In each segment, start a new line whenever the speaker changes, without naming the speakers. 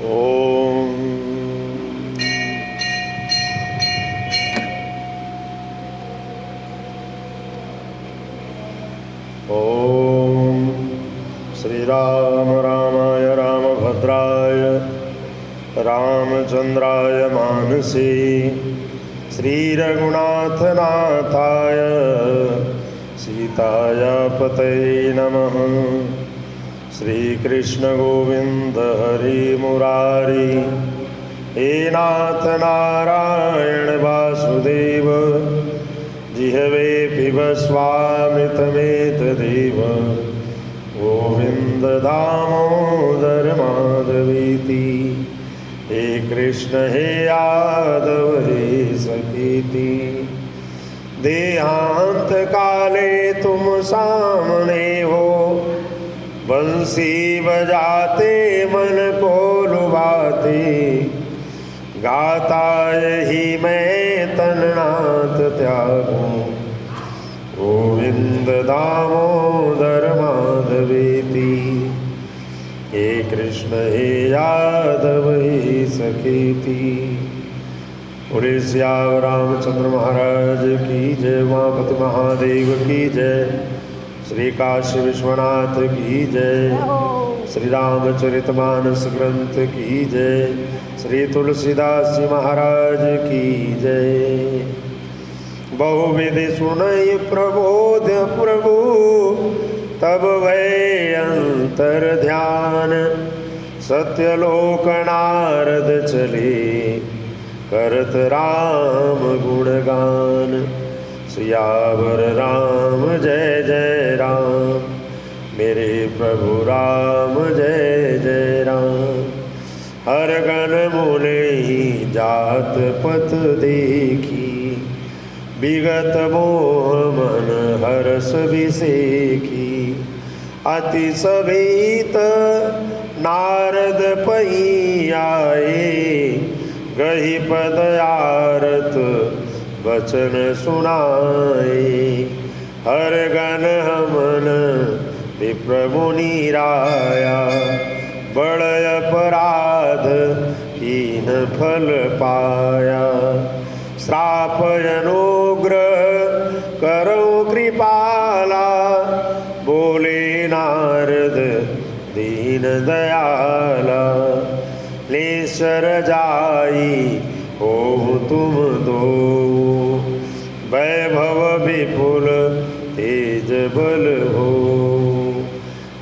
ओम ओम श्री राम रामाय रामभद्राय रामचंद्राय मानसे श्री रघुनाथनाथाय सीताय पतये नमः। श्री कृष्ण गोविंद हरि मुरारी हे नाथ नारायण वासुदेव जिहवे पिब स्वामृतमेतदेव गोविंद दामोदर माधवेति हे कृष्ण हे यादव हे सखेति। देहांत काले तुम सामने हो बंसी बजाते मन को लुभाते गाता यही मैं तन्नाथ त्यागूं गोविंद दामोदर माधवेति हे कृष्ण हे यादव हे सखेति। बोले सियावर रामचंद्र महाराज की जय। उमापति महादेव की जय। श्री काशी विश्वनाथ की जय। श्री रामचरितमानस ग्रंथ की जय। श्री तुलसीदास जी महाराज की जय। बहुविधि सुनई प्रबोध प्रभु तब वै अंतर ध्यान सत्यलोक नारद चले करत राम गुणगान। सियावर राम जय जय राम मेरे प्रभु राम जय जय राम। हर गण मुने ही जात पत देखी विगत मोह मन हरस विसेखी। अति सभीत नारद पही आए गही पद आरत वचन सुनाए। हर गण हमन विप्र मुनि राया बड़ अपराध हीन फल पाया। श्राप अनुग्रह करो कृपाला बोले नारद दीन दयाला। लेसर जाई हो तुम दो वैभव विपुल तेज बल हो।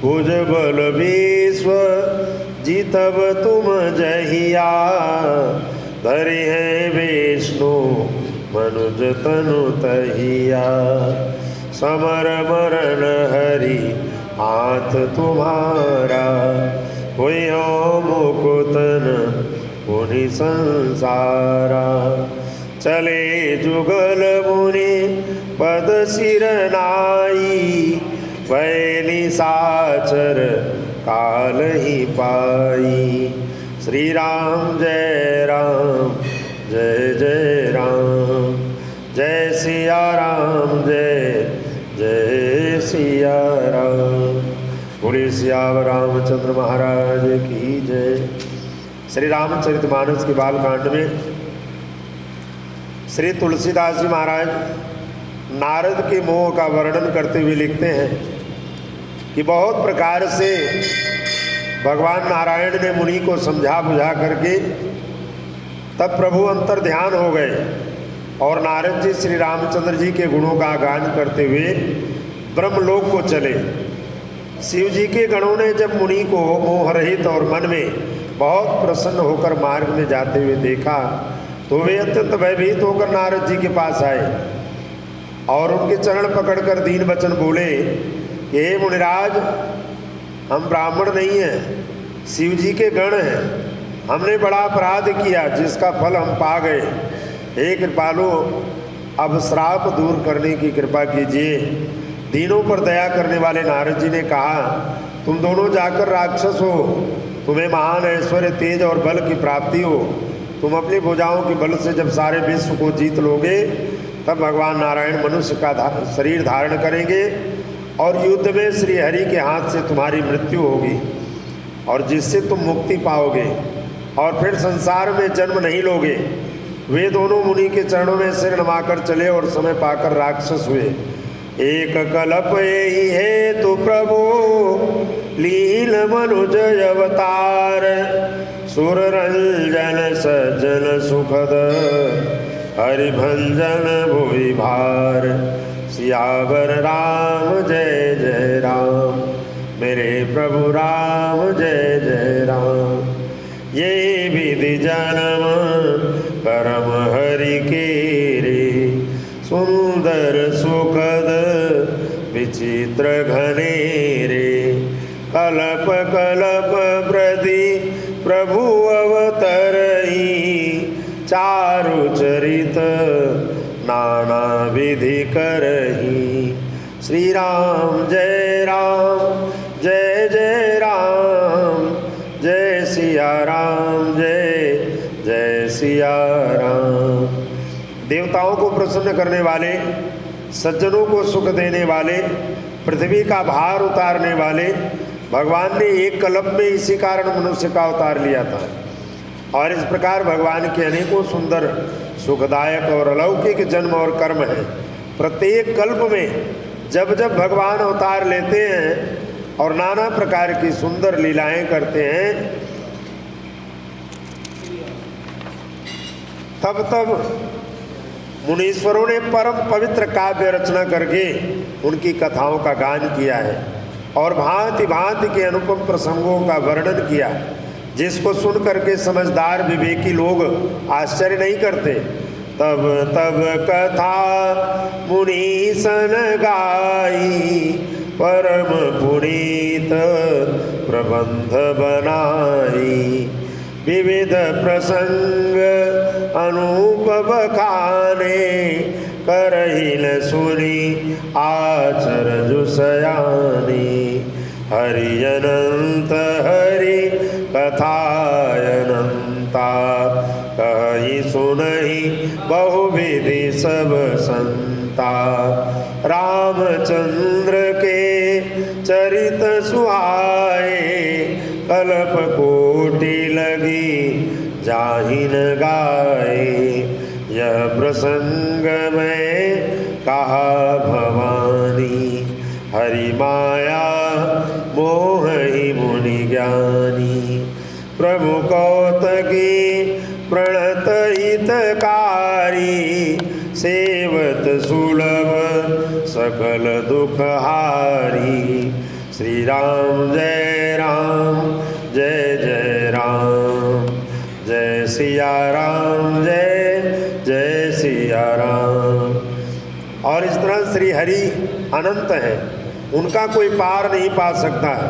भुज बल विश्व जीतब तुम जहिया धरि है विष्णु मनुज तनु तहिया। समर मरण हरि हाथ तुम्हारा हुई हो मुकुतन मुनि संसारा। चले जुगल मुनि पद सिर नाई वैली साचर काल ही पाई। श्री राम जय जय राम जय सिया राम जय जय सिया राम। बोले सियावर रामचंद्र महाराज की जय। श्री रामचरितमानस के बालकांड में श्री तुलसीदास जी महाराज नारद के मोह का वर्णन करते हुए लिखते हैं कि बहुत प्रकार से भगवान नारायण ने मुनि को समझा बुझा करके तब प्रभु अंतर ध्यान हो गए और नारद जी श्री रामचंद्र जी के गुणों का गान करते हुए ब्रह्मलोक को चले। शिव जी के गणों ने जब मुनि को मोह रहित और मन में बहुत प्रसन्न होकर मार्ग में जाते हुए देखा तो वे अत्यंत भयभीत होकर नारद जी के पास आए और उनके चरण पकड़कर दीन वचन बोले कि हे मुनिराज, हम ब्राह्मण नहीं हैं, शिव जी के गण हैं। हमने बड़ा अपराध किया जिसका फल हम पा गए। हे कृपालु, अब श्राप दूर करने की कृपा कीजिए। दीनों पर दया करने वाले नारद जी ने कहा, तुम दोनों जाकर राक्षस हो, तुम्हें महान ऐश्वर्य तेज और बल की प्राप्ति हो। तुम अपनी भुजाओं के बल से जब सारे विश्व को जीत लोगे तब भगवान नारायण मनुष्य का शरीर धारण करेंगे और युद्ध में श्री हरि के हाथ से तुम्हारी मृत्यु होगी और जिससे तुम मुक्ति पाओगे। और फिर संसार में जन्म नहीं लोगे। वे दोनों मुनि के चरणों में सिर नमाकर चले और समय पाकर राक्षस हुए। एक कल्प यही है तो प्रभु लील मनुज अवतार, सुर रंजन सज्जन सुखद हरिभंजन भुवि भार। सियावर राम जय जय राम, मेरे प्रभु राम जय जय राम। ये विधि जन्म परम हरि के रे, सुंदर सुखद विचित्र घने रे। कल्प कल्प प्रति प्रभु अवतरई, चारु चरित नाना विधि करही। श्री राम जय जय राम, जय सिया राम जय जय सिया राम। देवताओं को प्रसन्न करने वाले, सज्जनों को सुख देने वाले, पृथ्वी का भार उतारने वाले भगवान ने एक कल्प में इसी कारण मनुष्य का अवतार लिया था। और इस प्रकार भगवान के अनेकों सुंदर सुखदायक और अलौकिक जन्म और कर्म हैं। प्रत्येक कल्प में जब जब भगवान अवतार लेते हैं और नाना प्रकार की सुंदर लीलाएं करते हैं, तब तब मुनीश्वरों ने परम पवित्र काव्य रचना करके उनकी कथाओं का गान किया है और भांति भांति के अनुपम प्रसंगों का वर्णन किया, जिसको सुन करके समझदार विवेकी लोग आश्चर्य नहीं करते। तब तब कथा मुनीसन गाई, परम पुनीत प्रबंध बनाई। विविध प्रसंग अनूप बखाने, करहिल सुनी आचरजु सयानी। हरि अनंत हरि कथायनंता, कहि सुनहि बहुविधि सब संता। रामचंद्र के चरित सुहाए, कल्प कोटि लगी जाहिन गाए। यह प्रसंग में कहा भवानी, हरि माया मोहि मुनि ज्ञानी। प्रभु कौतकी प्रणत हितकारी, सेवत सुलभ सकल दुख हारी। श्री राम जय जय राम, जय सिया राम जय जय सिया राम। और इस तरह श्री हरि अनंत है, उनका कोई पार नहीं पा सकता है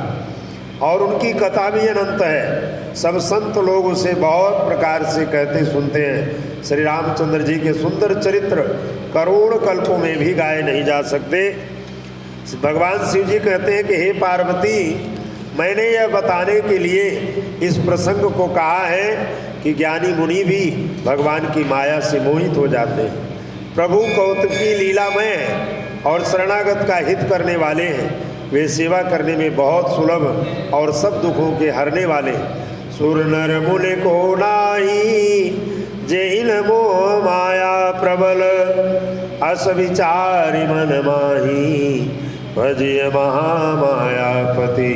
और उनकी कथा भी अनंत है। सब संत लोग उसे बहुत प्रकार से कहते सुनते हैं। श्री रामचंद्र जी के सुंदर चरित्र करोड़ कल्पों में भी गाए नहीं जा सकते। भगवान शिव जी कहते हैं कि हे पार्वती, मैंने यह बताने के लिए इस प्रसंग को कहा है कि ज्ञानी मुनि भी भगवान की माया से मोहित हो जाते हैं। प्रभु कौतुकी लीलामय है और शरणागत का हित करने वाले हैं। वे सेवा करने में बहुत सुलभ और सब दुखों के हरने वाले। सुर नर मुनि को नाही, जेहिन मोह माया प्रबल। अस विचारि मन माही, भजिय महामायापति।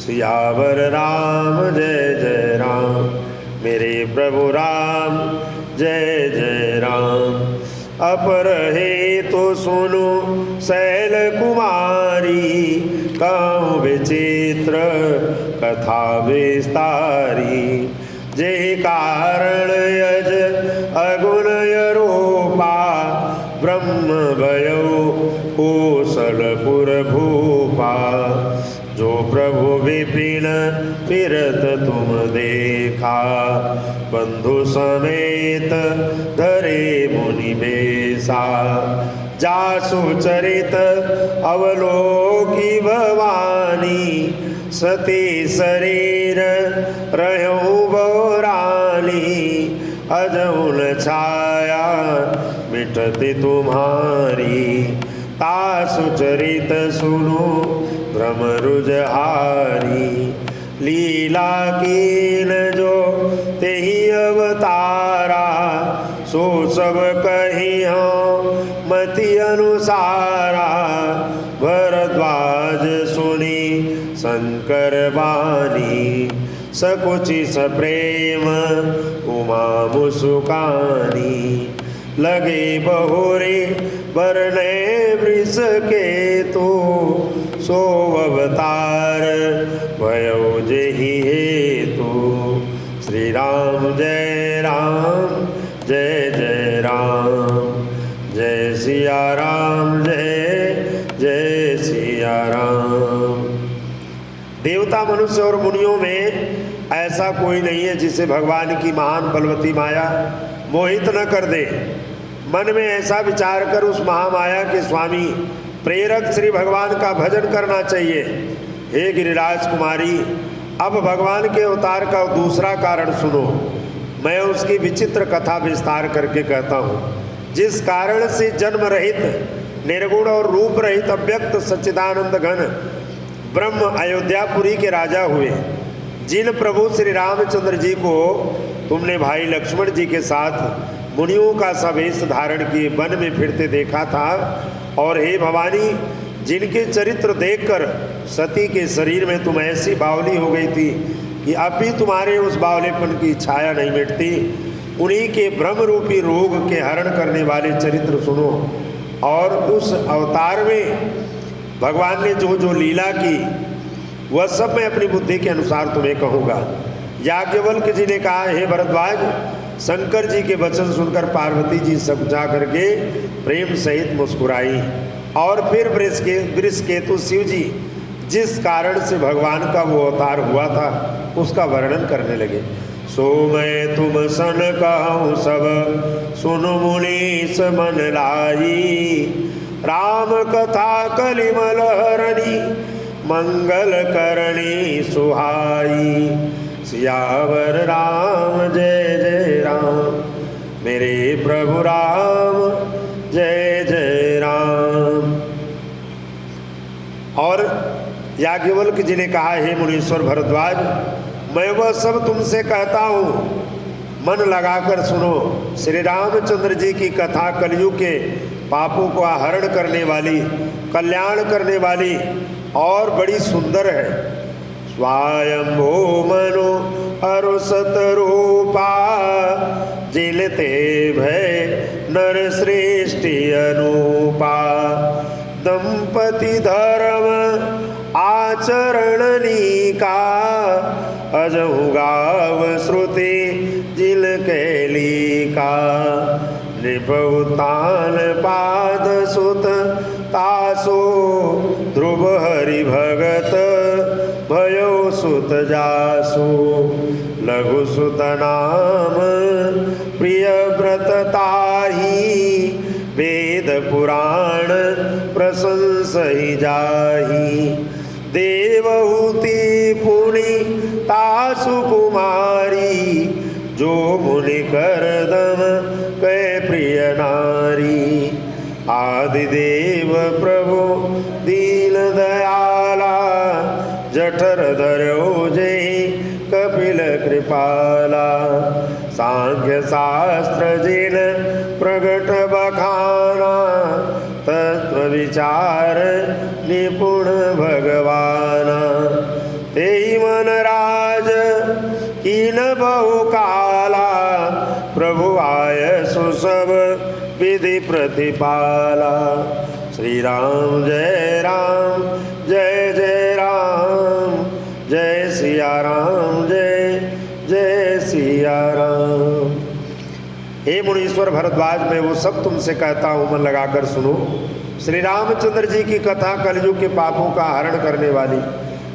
सियावर राम जय जय राम, मेरे प्रभु राम जय जय राम। अपर हे तो सुनो शैल कुमारी, कहूँ विचित्र कथा विस्तारी। जे कारण यज अगुण रूपा, ब्रह्म भयो कौशलपुर भूपा। जो प्रभु विपिन फिरत तुम देखा, बंधु समेत धरे मुनि बेसा। जासु चरित अवलोकी भवानी, सती शरीर रहूं बहुरानी। अजउल छाया मिटती तुम्हारी, तासु चरित सुनो भ्रम रुजहारी। लीला कीन जो सो सब कही हो मति अनुसारा। भरद्वाज सुनी शंकर वाणी सकुचि सप्रेम उमा मुसुकानी। लगे बहुरे बरने वृष के तो सो अवतार भयो जेहि हेतु। श्री राम जय राम जय जय राम जय सिया राम जय जय सिया राम। देवता मनुष्य और मुनियों में ऐसा कोई नहीं है जिसे भगवान की महान बलवती माया मोहित न कर दे। मन में ऐसा विचार कर उस महामाया के स्वामी प्रेरक श्री भगवान का भजन करना चाहिए। हे गिरिराज कुमारी, अब भगवान के अवतार का दूसरा कारण सुनो। मैं उसकी विचित्र कथा विस्तार करके कहता हूँ। जिस कारण से जन्म रहित निर्गुण और रूप रहित अव्यक्त सच्चिदानंद घन ब्रह्म अयोध्यापुरी के राजा हुए, जिन प्रभु श्री रामचंद्र जी को तुमने भाई लक्ष्मण जी के साथ मुनियों का सा वेश धारण किए वन में फिरते देखा था, और हे भवानी, जिनके चरित्र देखकर सती के शरीर में तुम ऐसी बावली हो गई थी कि अब भी तुम्हारे उस बावलेपन की छाया नहीं मिटती, उन्हीं के ब्रह्म रूपी रोग के हरण करने वाले चरित्र सुनो। और उस अवतार में भगवान ने जो जो लीला की वह सब मैं अपनी बुद्धि के अनुसार तुम्हें कहूँगा। याज्ञवल्क्य जी ने कहा, हे भरद्वाज, शंकर जी के वचन सुनकर पार्वती जी सकुचा करके प्रेम सहित मुस्कुराई, और फिर वृषकेतु शिव जी जिस कारण से भगवान का वो अवतार हुआ था उसका वर्णन करने लगे। सो मैं तुम सन कहूँ सब सुन मुनीस मन लाई। राम कथा कलिमल हरणी मंगल करणी सुहाई। सियावर राम जय जय राम, मेरे प्रभु राम जय जय राम। और याज्ञवल्क्य जी ने कहा, हे मुनीश्वर भरद्वाज, मैं वह सब तुमसे कहता हूँ, मन लगाकर सुनो। श्री रामचंद्र जी की कथा कलयुग के पापों को हरण करने वाली, कल्याण करने वाली और बड़ी सुंदर है। स्वायंभो मनो अरुसत रूपा, जिलते भय नर श्रेष्ठि अनुपा। दंपति धर्म आचरणनिका, अजहु गाव श्रुति जिल कैलिका। नृपउतान पाद सुत तासो, ध्रुव हरि भगत भयो सुत जासो। लघु सुत नाम प्रिय व्रत ताही, वेद पुराण प्रशंसहि जाही। देवहूति पुनि तासु कुमारी, जो मुनि करदम कै प्रिय नारी। आदिदेव प्रभु दीन दयाला, जठर धर्यो जय कपिल कृपाला। सांख्य शास्त्र जिन प्रगट बखाना, तत्व विचार निपुण भगवाना। तेहि मन राज कीन बहु काला, प्रभु आय सुसब विधि प्रतिपाला। श्री राम जय राम जय जय राम, जय सिया राम जय जय सिया राम। हे मुनीश्वर भरद्वाज, मैं वो सब तुमसे कहता हूँ, मन लगाकर सुनो। श्री रामचंद्र जी की कथा कलयुग के पापों का हरण करने वाली,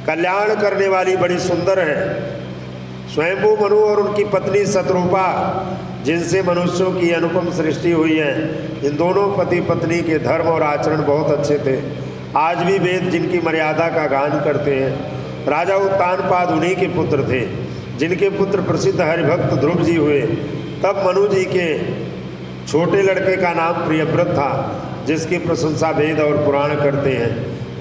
कल्याण करने वाली बड़ी सुंदर है। स्वयंभू मनु और उनकी पत्नी शतरूपा, जिनसे मनुष्यों की अनुपम सृष्टि हुई है, इन दोनों पति पत्नी के धर्म और आचरण बहुत अच्छे थे। आज भी वेद जिनकी मर्यादा का गान करते हैं। राजा उत्तानपाद उन्हीं के पुत्र थे, जिनके पुत्र प्रसिद्ध हरिभक्त ध्रुव जी हुए। तब मनु जी के छोटे लड़के का नाम प्रियव्रत था, जिसकी प्रशंसा वेद और पुराण करते हैं।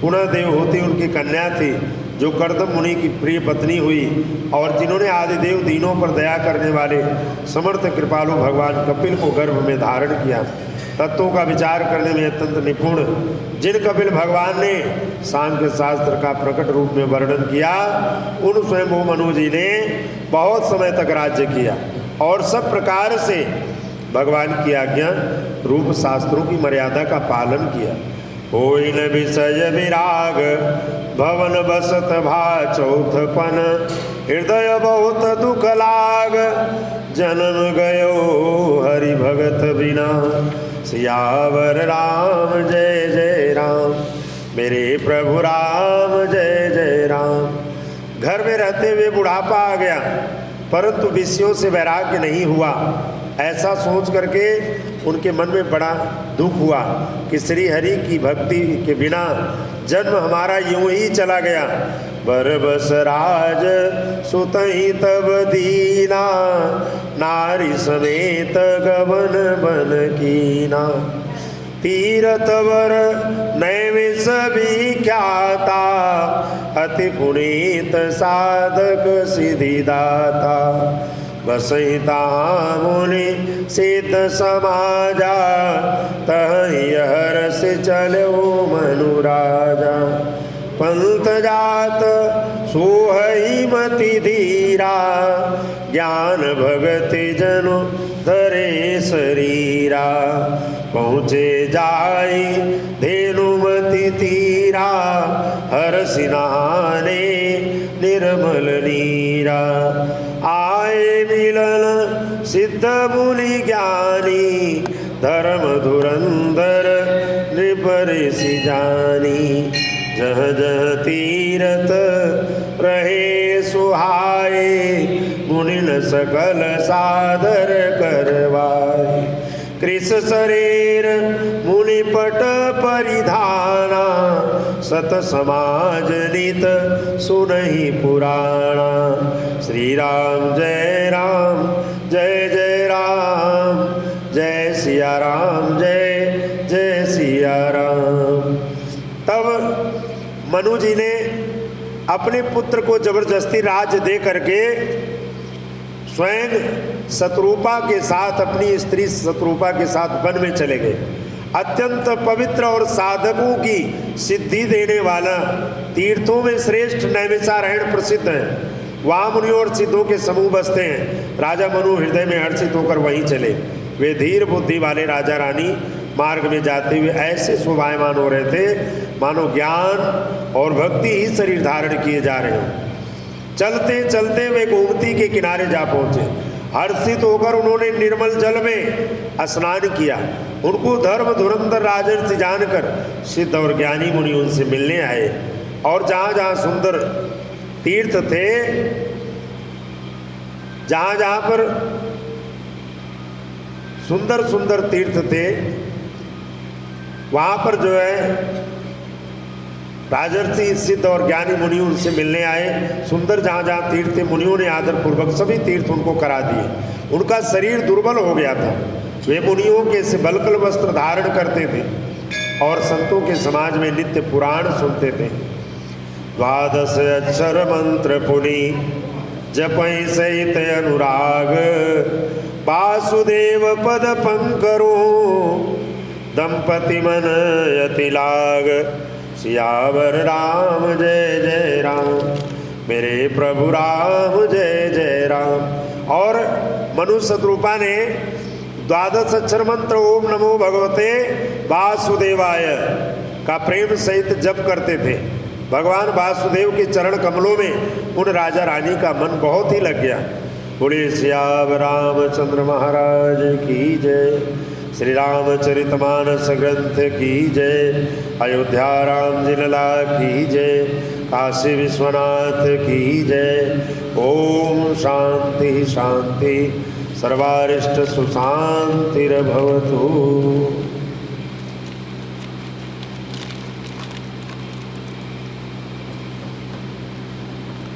पुनः देवहूति उनकी कन्या थी, जो कर्दम मुनि की प्रिय पत्नी हुई और जिन्होंने आदिदेव दीनों पर दया करने वाले समर्थ कृपालु भगवान कपिल को गर्भ में धारण किया, तत्वों का विचार करने में अत्यंत निपुण जिन कपिल भगवान ने सांख्य शास्त्र का प्रकट रूप में वर्णन किया, उन स्वयं मनु जी ने बहुत समय तक राज्य किया और सब प्रकार से भगवान की आज्ञा रूप शास्त्रों की मर्यादा का पालन किया। होई न विषय विराग भवन बसत भा चौथपन, हृदय बहुत दुख लाग जन्म गयो हरि भगत बिना। सियावर राम जय जय राम, मेरे प्रभु राम जय जय राम। घर में रहते हुए बुढ़ापा आ गया परंतु विषयों से वैराग्य नहीं हुआ, ऐसा सोच करके उनके मन में बड़ा दुख हुआ कि श्री हरि की भक्ति के बिना जन्म हमारा यूं ही चला गया। बरबस राज सुतहि तब दीना, नारी समेत गवन बन कीना। तीरथ वर नैमिष विख्याता, अति पुनीत साधक सिद्धिदाता। बसहिता मुनि सिद्ध समाजा, तहि हर्ष चलो मनु राजा। पंथ जात सोहई मति धीरा, ज्ञान भगति जनु धरे शरीरा। पहुँचे जाई धेनुमति तीरा, हर्षि नहाने निर्मल नीरा। आए मिलन सिद्ध मुनि ज्ञानी, धर्म धुरंधर नृपऋषि जानी। जह जह तीरथ रहे सुहाए, मुनिन सकल सादर करवाए। कृष शरीर मुनिपट परिधाना, सत समाज नित सुनहि पुराणा। श्री राम जय राम जय जय राम, जय सिया राम जय जय सिया राम। तब मनु जी ने अपने पुत्र को जबरदस्ती राज दे करके स्वयं शत्रुपा के साथ, अपनी स्त्री शत्रुपा के साथ वन में चले गए। अत्यंत पवित्र और साधकों की सिद्धि देने वाला, तीर्थों में श्रेष्ठ नैमिषारण्य प्रसिद्ध है। वहाँ मुनियों और सिद्धों के समूह बसते हैं। राजा मनु हृदय में हर्षित होकर वहीं चले। वे धीर बुद्धि वाले राजा रानी मार्ग में जाते हुए ऐसे शोभायमान हो रहे थे मानो ज्ञान और भक्ति ही शरीर धारण किए जा रहे हों। चलते चलते वे गोमती के किनारे जा पहुँचे। हर्षित होकर उन्होंने निर्मल जल में स्नान किया। उनको धर्म धुरंधर राजर्षि जानकर सिद्ध और ज्ञानी मुनि उनसे मिलने आए और जहाँ जहाँ सुंदर तीर्थ थे, जहाँ जहाँ पर सुंदर सुंदर तीर्थ थे, वहाँ पर जो है राजर्षि सिद्ध और ज्ञानी मुनि उनसे मिलने आए। सुंदर जहाँ जहाँ तीर्थ थे, मुनियों ने आदरपूर्वक सभी तीर्थ उनको करा दिए। उनका शरीर दुर्बल हो गया था। वे मुनियों के से बलकल वस्त्र धारण करते थे और संतों के समाज में नित्य पुराण सुनते थे। 12 अक्षर मंत्र पुनि जपै सहित अनुराग, वासुदेव पद पंकरो दंपति मन यति लाग। सियावर राम जय जय राम, मेरे प्रभु राम जय जय राम। और मनु शत्रुपा ने 12 अक्षर मंत्र ओम नमो भगवते वासुदेवाय का प्रेम सहित जप करते थे। भगवान वासुदेव के चरण कमलों में उन राजा रानी का मन बहुत ही लग गया। बोले सियावर रामचंद्र महाराज की जय। श्री रामचरितमानस ग्रंथ की जय। अयोध्या राम जिलला की जय। काशी विश्वनाथ की जय। ओम शांति शांति सर्वारिष्ट सुशांतिर्भवतु।